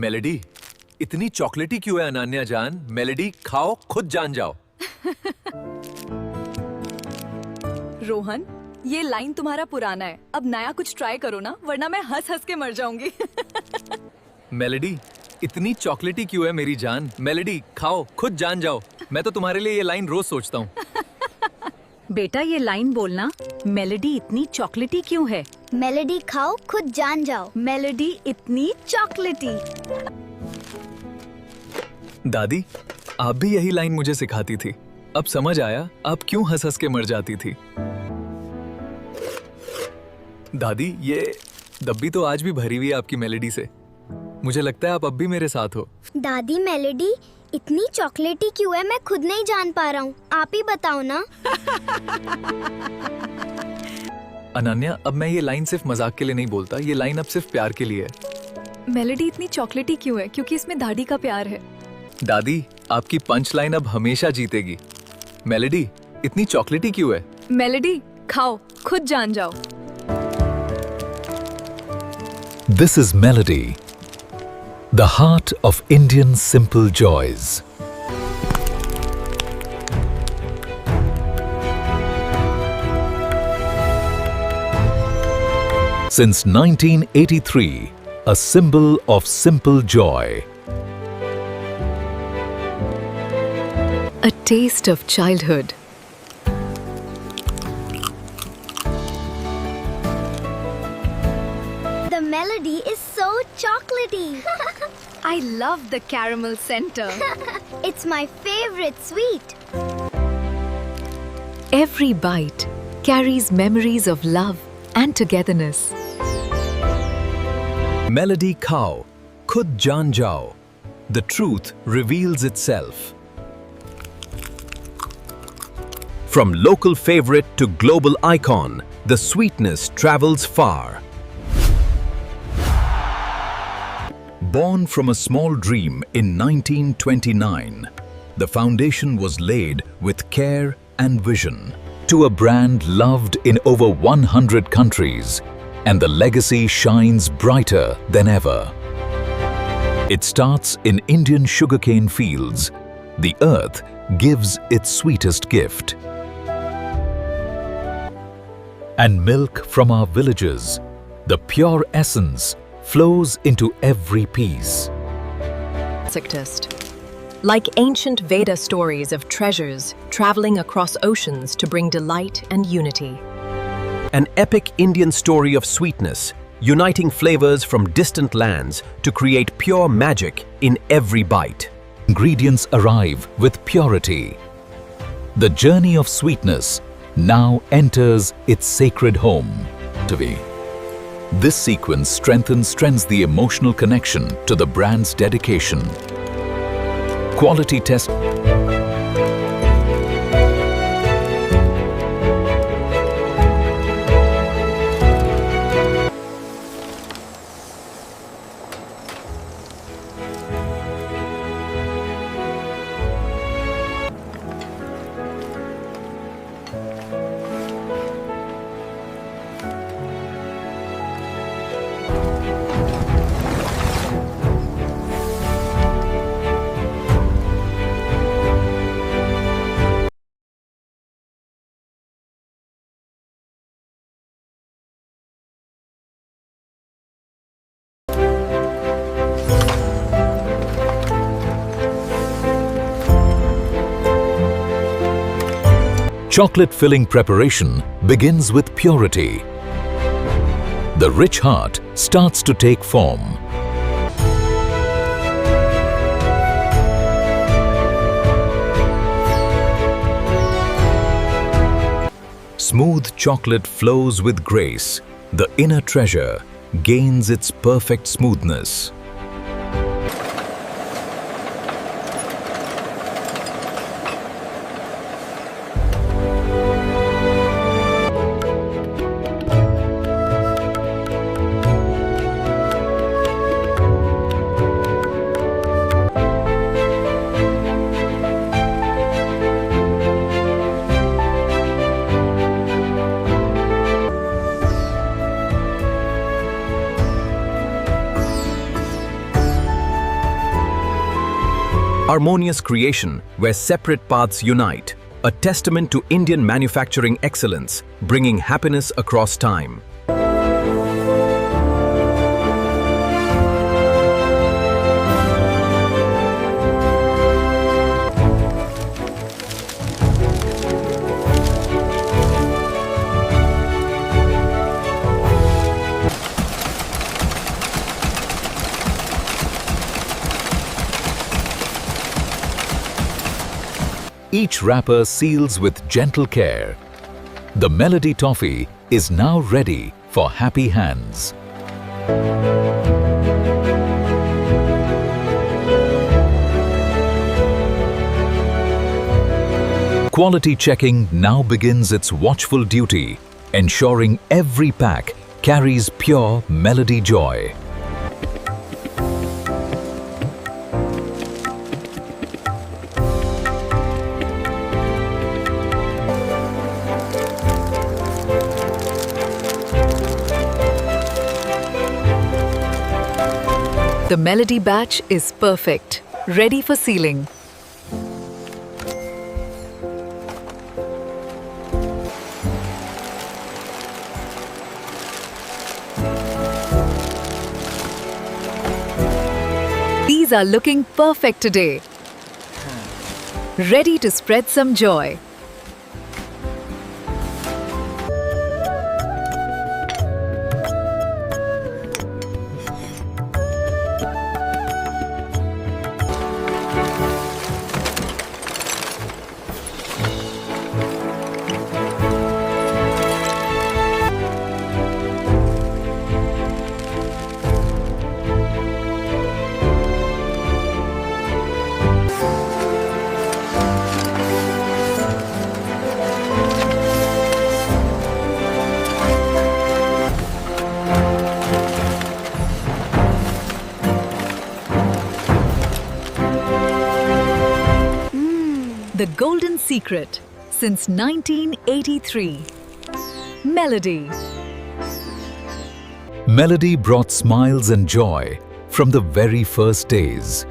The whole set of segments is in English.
Melody, इतनी चॉकलेटी क्यों है अनन्या जान? मेलोडी खाओ, खुद जान जाओ। रोहन, ये लाइन तुम्हारा पुराना है, अब नया कुछ ट्राई करो ना, वरना मैं हंस हंस के मर जाऊंगी। मेलोडी, इतनी चॉकलेटी क्यों है मेरी जान? मेलोडी खाओ, खुद जान जाओ। मैं तो तुम्हारे लिए ये लाइन रोज सोचता हूँ। बेटा ये लाइन बोलना, मेलोडी इतनी चॉकलेटी क्यों है? मेलोडी खाओ, खुद जान जाओ। मेलोडी इतनी चॉकलेटी। दादी, आप भी यही लाइन मुझे सिखाती थी। अब समझ आया आप क्यों हंस हंस के मर जाती थी। दादी, ये डब्बी तो आज भी भरी हुई है आपकी मेलोडी से। मुझे लगता है आप अब भी मेरे साथ हो। दादी, मेलोडी इतनी चॉकलेटी क्यों है, मैं खुद नहीं जान पा रहा हूँ, आप ही बताओ ना। अनन्या, अब मैं ये लाइन सिर्फ मजाक के लिए नहीं बोलता, ये लाइन अब सिर्फ प्यार के लिए है। मेलोडी इतनी चॉकलेटी क्यों है? क्योंकि इसमें दादी का प्यार है। दादी, आपकी पंच लाइन अब हमेशा जीतेगी। मेलोडी इतनी चॉकलेटी क्यों है? मेलोडी खाओ, खुद जान जाओ। This is Melody, the heart of Indian simple joys. Since 1983, a symbol of simple joy. A taste of childhood. The melody is so chocolatey. I love the caramel center. It's my favorite sweet. Every bite carries memories of love and togetherness. Melody khao, khud jaan jao. The truth reveals itself. From local favorite to global icon, the sweetness travels far. Born from a small dream in 1929, the foundation was laid with care and vision to a brand loved in over 100 countries, and the legacy shines brighter than ever. It starts in Indian sugarcane fields. The earth gives its sweetest gift. And milk from our villages, the pure essence flows into every piece. Test. Like ancient Veda stories of treasures traveling across oceans to bring delight and unity. An epic Indian story of sweetness, uniting flavors from distant lands to create pure magic in every bite. Ingredients arrive with purity. The journey of sweetness now enters its sacred home. This sequence strengthens the emotional connection to the brand's dedication. Quality test. Chocolate filling preparation begins with purity. The rich heart starts to take form. Smooth chocolate flows with grace. The inner treasure gains its perfect smoothness. harmonious creation where separate paths unite, a testament to Indian manufacturing excellence, bringing happiness across time. Each wrapper seals with gentle care. The Melody Toffee is now ready for happy hands. Quality checking now begins its watchful duty, ensuring every pack carries pure Melody joy. The Melody batch is perfect, ready for sealing. These are looking perfect today. Ready to spread some joy. The golden secret since 1983. Melody. Melody brought smiles and joy from the very first days.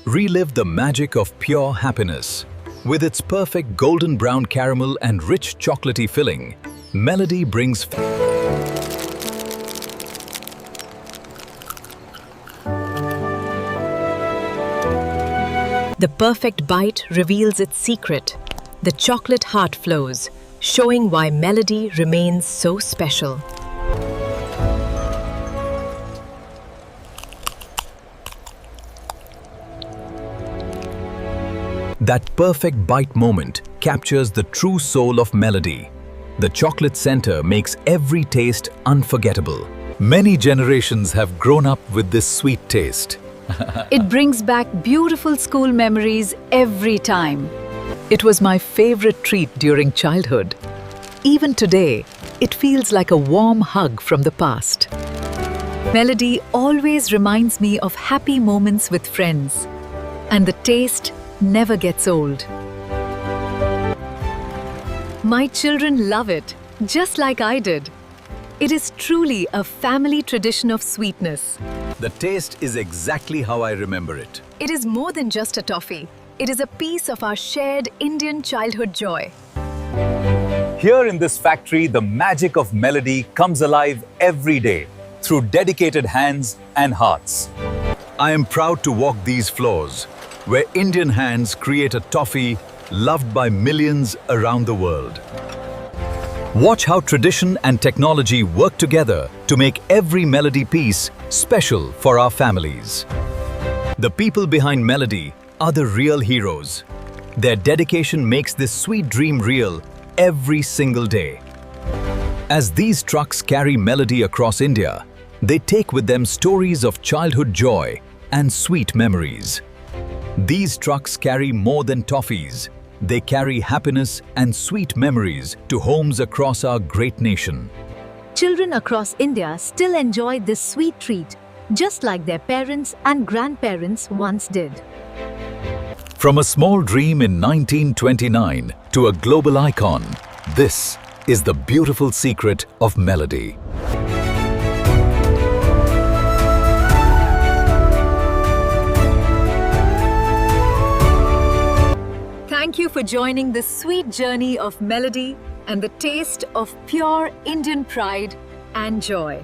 Relive the magic of pure happiness. With its perfect golden brown caramel and rich chocolatey filling, Melody brings The perfect bite reveals its secret. The chocolate heart flows, showing why Melody remains so special. That perfect bite moment captures the true soul of Melody. The chocolate center makes every taste unforgettable. Many generations have grown up with this sweet taste. It brings back beautiful school memories every time. It was my favorite treat during childhood. Even today, it feels like a warm hug from the past. Melody always reminds me of happy moments with friends, and the taste never gets old. My children love it, just like I did. It is truly a family tradition of sweetness. The taste is exactly how I remember it. It is more than just a toffee. It is a piece of our shared Indian childhood joy. Here in this factory, the magic of Melody comes alive every day through dedicated hands and hearts. I am proud to walk these floors, where Indian hands create a toffee loved by millions around the world. Watch how tradition and technology work together to make every Melody piece special for our families. The people behind Melody are the real heroes. Their dedication makes this sweet dream real every single day. As these trucks carry Melody across India, they take with them stories of childhood joy and sweet memories. These trucks carry more than toffees. They carry happiness and sweet memories to homes across our great nation. Children across India still enjoy this sweet treat, just like their parents and grandparents once did. From a small dream in 1929 to a global icon, this is the beautiful secret of Melody. joining the sweet journey of melody and the taste of pure Indian pride and joy.